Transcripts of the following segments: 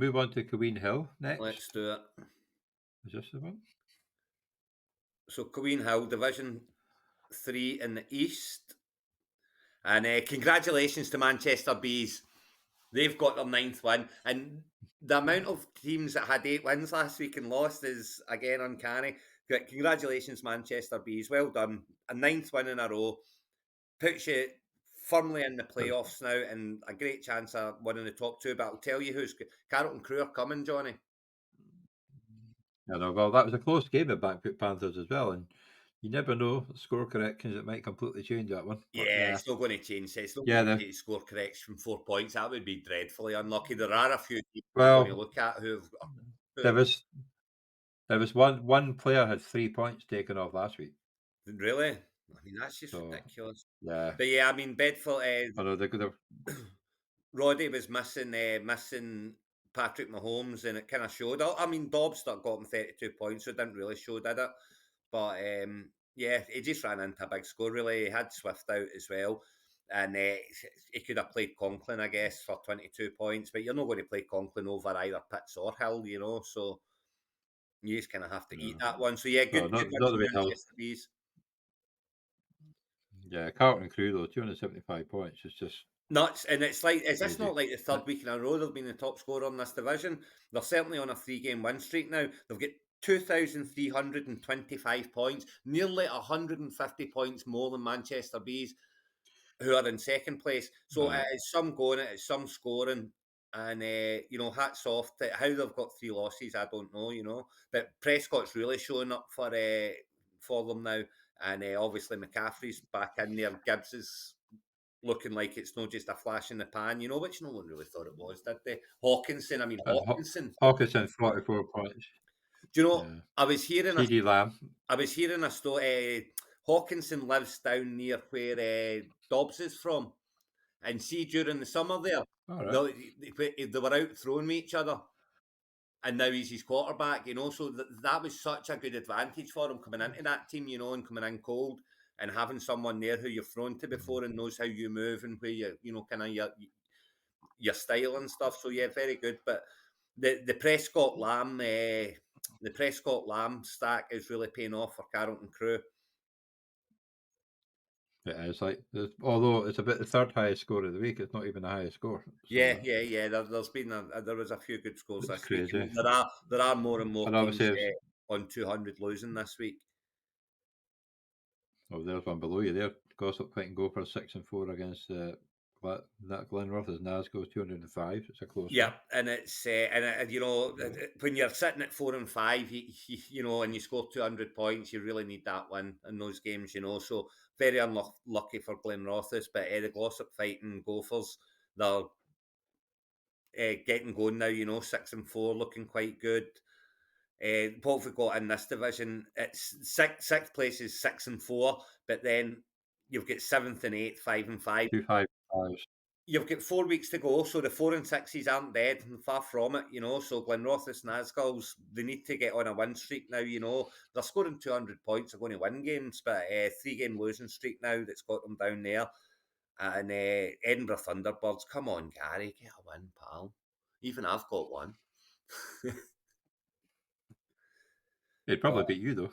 move on to Cuween Hill Let's next. do it. Is this the one? So Cuween Hill, Division 3 in the East. And congratulations to Manchester Bees. They've got their ninth win. And the amount of teams that had 8 wins last week and lost is, again, uncanny. Congratulations, Manchester Bees. Well done. A ninth win in a row. Puts you firmly in the That's, playoffs now and a great chance of winning the top two. But I'll tell you who's Carlton Crew are coming, Johnny. I know. Well, that was a close game at Blackpool Panthers as well, and you never know score corrections. It might completely change that one. But Yeah, it's not going to change. It's not yeah. going to score corrects from 4 points. That would be dreadfully unlucky. There are a few teams I'm going to Well, look at who've there was one player had 3 points taken off last week. really. I mean, that's just So ridiculous. yeah, But yeah, I mean, Bedford. I know they could have. Roddy was missing Patrick Mahomes, and it kind of showed. I mean, Dobbs got him 32 points, so it didn't really show, did it? But yeah, he just ran into a big score. Really, he had Swift out as well, and he could have played Conklin, I guess, for 22 points. But you're not going to play Conklin over either Pitts or Hill, So you just kind of have to eat No, that one. So yeah, no, good win not for the way Hill. Manchester Bees. Yeah, Carlton Crew though, 275 points. It's just Nuts, and it's like, is this crazy. not like the third week in a row they've been the top scorer in this division? They're certainly on a 3 game win streak now. They've got 2,325 points, nearly 150 points more than Manchester Bees, who are in second place. So Uh, it is some going, it is some scoring, and hats off to how they've got 3 losses. I don't know, but Prescott's really showing up for them now, and obviously McCaffrey's back in there. Gibbs is looking like it's not just a flash in the pan, which no one really thought it was, did they? Hawkinson. Hawkinson 44 points. Do you know? Yeah, I was hearing a, CD Lamb. I was hearing a story. Hawkinson lives down near where Dobbs is from, and see during the summer there, All right. they were out throwing with each other, and now he's his quarterback. So that was such a good advantage for him coming into that team, and coming in cold. And having someone there who you've thrown to before and knows how you move and where kind of your style and stuff. So yeah, very good. But the Prescott Lamb stack is really paying off for Carlton Crew. It is like, although it's about the third highest score of the week, it's not even the highest score. Yeah, So yeah, yeah. There's been there was a few good scores it's this week, crazy. and there are more and more And teams obviously, on 200 losing this week. there's one below you there. Gossip Pike and go for 6-4 against that Glenrothes is Nasco 205. It's a close Yeah, one. and it's when you're sitting at 4-5, and you score 200 points, you really need that win in those games. So very unlucky for Glenrothes, but the Glossop fighting Gophers, they're getting going now. 6-4, looking quite good. What have we got in this division? It's sixth place is 6-4, but then you've got seventh and eighth, 5-5. 255. You've got 4 weeks to go, so the 4 and 6s aren't dead, and far from it. So Glenrothes and Asgulls, they need to get on a win streak now. They're scoring 200 points, they're going to win games, but 3 game losing streak now that's got them down there. And Edinburgh Thunderbirds, come on, Gary, get a win, pal. Even I've got one. He'd probably beat you though.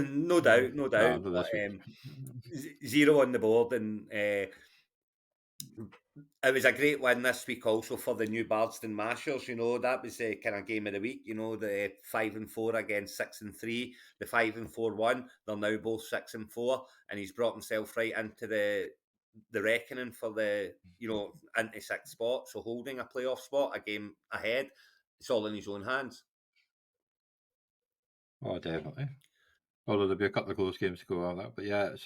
No doubt, no No, doubt. not But this week. 0 on the board, and it was a great win this week also for the New Bardston Mashers. That was the kind of game of the week. The 5-4 against 6-3, the 5-4 one. They're now both 6-4, and he's brought himself right into the reckoning for the into sixth spot. So holding a playoff spot, a game ahead. It's all in his own hands. Oh, definitely. Although there'll be a couple of close games to go on that, but yeah, it's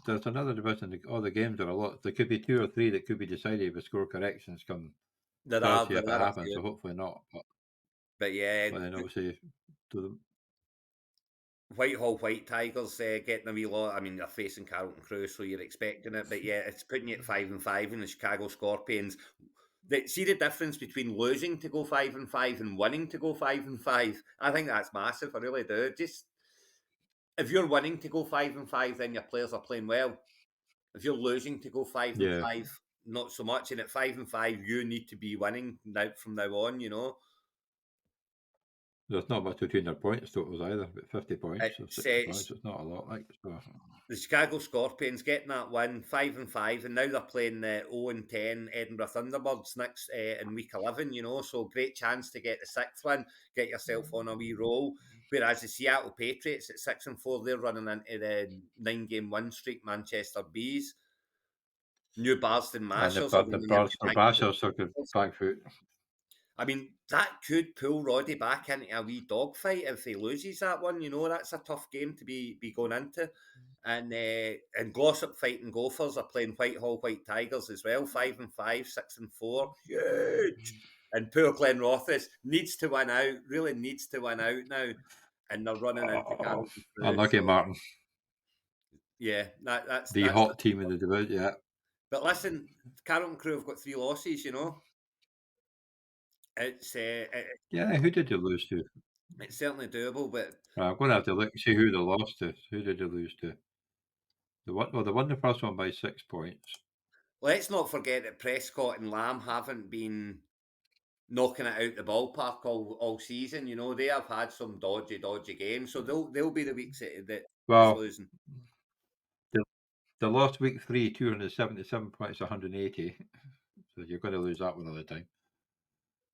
there's another division. All the games are a lot. There could be 2 or 3 that could be decided with score corrections come There are Thursday if there it are a happens. few, So hopefully not. but yeah, But then obviously, to the Whitehall White Tigers getting a wee lot. I mean, they're facing Carlton Crew, so you're expecting it. But yeah, it's putting you at 5-5, and the Chicago Scorpions. See the difference between losing to go 5-5 and winning to go 5-5. I think that's massive. I really do. Just if you're winning to go 5-5, then your players are playing well. If you're losing to go five and yeah, five, not so much. And at 5-5, you need to be winning now from now on. There's not much between their points totals either, about 50 points or It's 60 points. It's not a lot, like, so. the Chicago Scorpions getting that win, 5-5, and now they're playing the 0-10 Edinburgh Thunderbirds next in week 11. So great chance to get the sixth win, get yourself on a wee roll. Whereas the Seattle Patriots at 6-4, they're running into the 9-game win streak. Manchester Bees, New Barston And Mashers are the running into Brasco Bashers took a Vancouver. back foot. I mean, that could pull Roddy back into a wee dogfight if he loses that one. That's a tough game to be going into. And Glossop Fighting Gophers are playing Whitehall White Tigers as well, 5-5, 6-4, huge. And poor Glen Rothis needs to win out, really needs to win out now, and they're running into Oh, Carrollton Crew. unlucky So Martin. yeah, The that's the hot team in the division, yeah. but listen, Carrollton Crew have got 3 losses. It's Yeah, who did you lose to? it's certainly doable, but I'm going to have to look see who they lost to. Who did they lose to? Well, they won the first one by 6 points. let's not forget that Prescott and Lamb haven't been knocking it out the ballpark all season. They have had some dodgy games, so they'll be the weeks that he's Well, losing. they, they lost week 3, 277 points, 180. So you're going to lose that one all the time.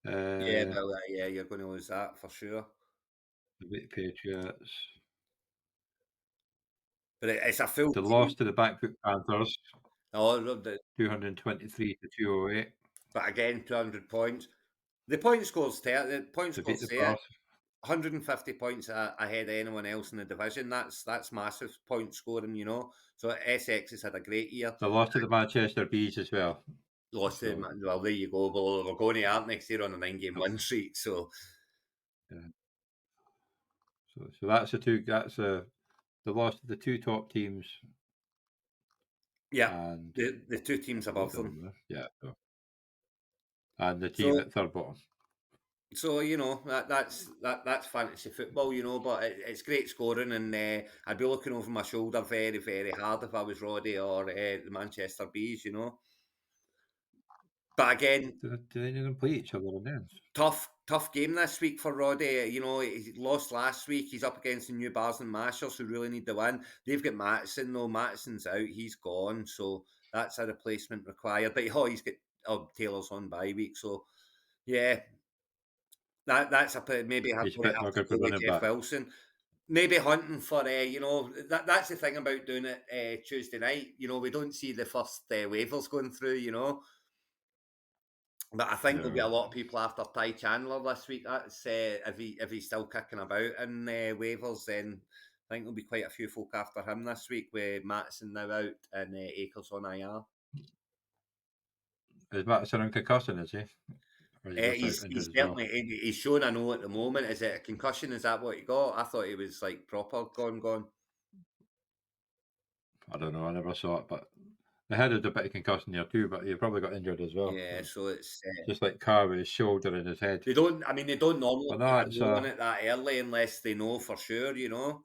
Yeah, Uh, well, yeah, you're going to lose that for sure. the beat Patriots. But it's a full They team. lost to the Backfoot Panthers, Oh, 223 to 208. but again, 200 points. The point scores the point They beat scores the say it. Bath. 150 points ahead of anyone else in the division. That's massive point scoring. So SX has had a great year. They lost to the Manchester Bees as well. Lost to So, well, there you go. Well, we're going to Art next year on a 9-game win streak. So yeah. So that's the two. They lost to the two top teams yeah, and the two I teams believe above they're them. in there. Yeah. So, and the team So at third bottom. that's fantasy football. But it's great scoring, and I'd be looking over my shoulder very very hard if I was Roddy or the Manchester Bees. But again, Do they even play each other in the end? tough game this week for Roddy. He lost last week. He's up against the New Bars and Mashers who really need the win. They've got Mattison though. Mattison's out. He's gone. So that's a replacement required. But he's got Taylor's on bye week. So yeah, that's maybe He's a going to bit have more to good for go with running Jeff back. Wilson. Maybe hunting for that's the thing about doing it Tuesday night. We don't see the first waivers going through. But I think there'll be a No. lot of people after Ty Chandler this week. That's if he's still kicking about in waivers, then I think there'll be quite a few folk after him this week with Matson now out and Akers on IR. Is Mattison on concussion, is he? Or is he just out He's injured as well? certainly he's shown a no at the moment. Is it a concussion? Is that what he got? I thought he was like proper gone. I don't know. I never saw it, but the head had a bit of concussion there too, but he probably got injured as well. Yeah, So so it's just like Carr with his shoulder and his head. they don't. I mean, they don't normally But put no, a it's no on it that early unless they know for sure. mm,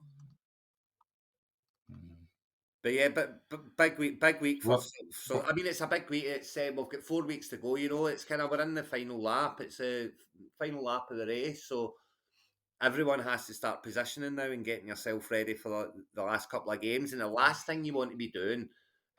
But yeah, but big week for what so I mean it's a big week. It's we've got 4 weeks to go. It's kind of we're in the final lap. It's a final lap of the race, so everyone has to start positioning now and getting yourself ready for the last couple of games. And the last thing you want to be doing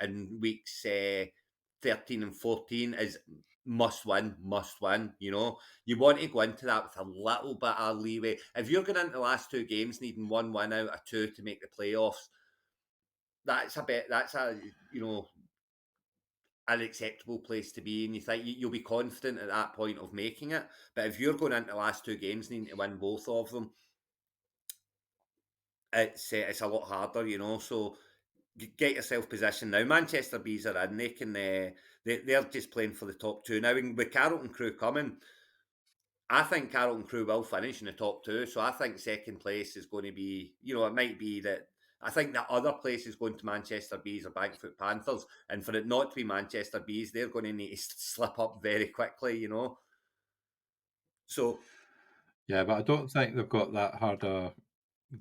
in weeks 13 and 14 is must win, must win. You want to go into that with a little bit of leeway. If you're going into the last 2 games needing 1 win out of 2 to make the playoffs, that's a an acceptable place to be, and you think you'll be confident at that point of making it. But if you're going into the last 2 games needing to win both of them, it's a lot harder. So get yourself positioned now. Manchester Bees are in; they can they're just playing for the top two now. And with Carrollton Crew coming, I think Carrollton Crew will finish in the top two. So I think second place is going to be, it might be that. I think that other place is going to Manchester Bees or Bankfoot Panthers. And for it not to be Manchester Bees, they're going to need to slip up very quickly. So yeah, but I don't think they've got that harder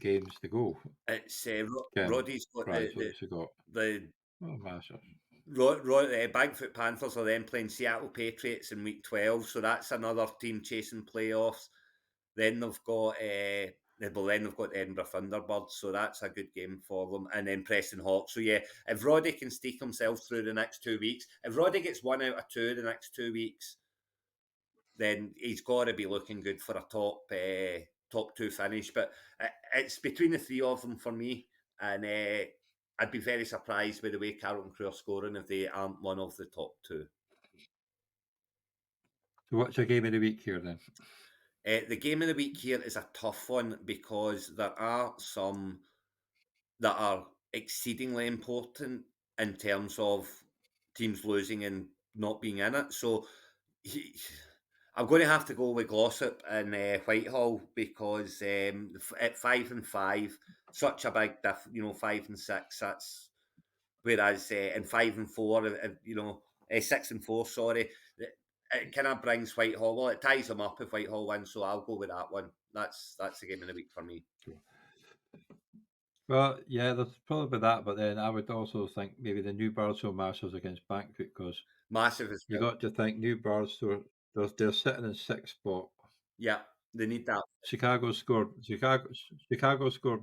games to go. it's Again, Roddy's got right, so it's got the oh Masters. Bagfoot Panthers are then playing Seattle Patriots in week 12, so that's another team chasing playoffs. Then they've got then they've got the Edinburgh Thunderbirds, so that's a good game for them. And then Preston Hawks. So yeah, if Roddy can stake himself through the next 2 weeks, if Roddy gets 1 out of 2 the next 2 weeks, then he's got to be looking good for a top two finish. But it's between the three of them for me, and I'd be very surprised by the way Carlton Crew are scoring if they aren't one of the top two. So what's your game of the week here then? The game of the week here is a tough one because there are some that are exceedingly important in terms of teams losing and not being in it. So he, I'm going to have to go with Glossop and Whitehall because at 5-5, such a big diff. 5-6. That's whereas in 5-4, 6-4. Sorry, it kind of brings Whitehall. Well, it ties them up if Whitehall wins, so I'll go with that one. That's the game of the week for me. Well, yeah, there's probably that, but then I would also think maybe the New Barstow Masters against Banquet because Massive as you well. got to think New Barstow, they're sitting in sixth spot. Yeah, they need that. Chicago scored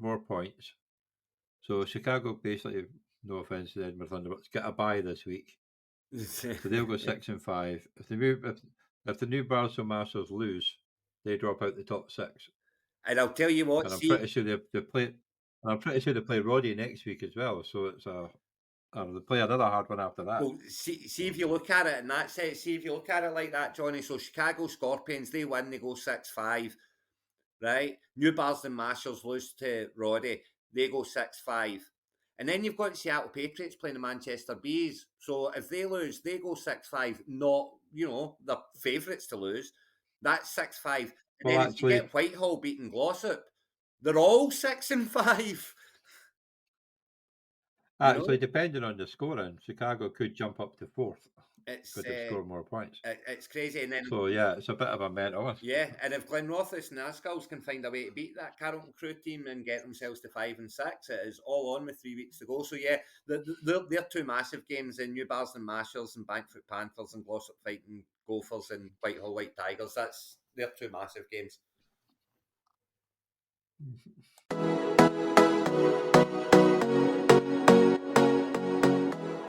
more points. So Chicago basically, no offense to the Edinburgh Thunderbirds, get a bye this week. So they'll go 6-5. If the New Barstow Masters lose, they drop out the top six. And I'll tell you what, And I'm see, pretty sure they play. And I'm pretty sure they play Roddy next week as well. So it's they play another hard one after that. well, see if you look at it in that sense, see if you look at it like that, Johnny. So Chicago Scorpions, they win, they go 6-5, right? New Marsden Marshals lose to Roddy, they go 6-5. And then you've got Seattle Patriots playing the Manchester Bees. So if they lose, they go 6-5, not, the favourites to lose. That's 6-5. And Well, then if you actually, get Whitehall beating Glossop, they're all 6-5. You actually, know, depending on the scoring, Chicago could jump up to fourth it's because they've uh, scored more points. it's crazy. And then So yeah, it's a bit of a mental one. yeah, and if Glenrothes and Ascal's can find a way to beat that Carlton Crew team and get themselves to 5-6, it is all on with 3 weeks to go. So yeah, they're two massive games in New Marsden Marshals and Bankfoot Panthers and Glossop fighting Gophers and Whitehall White Tigers. They're two massive games.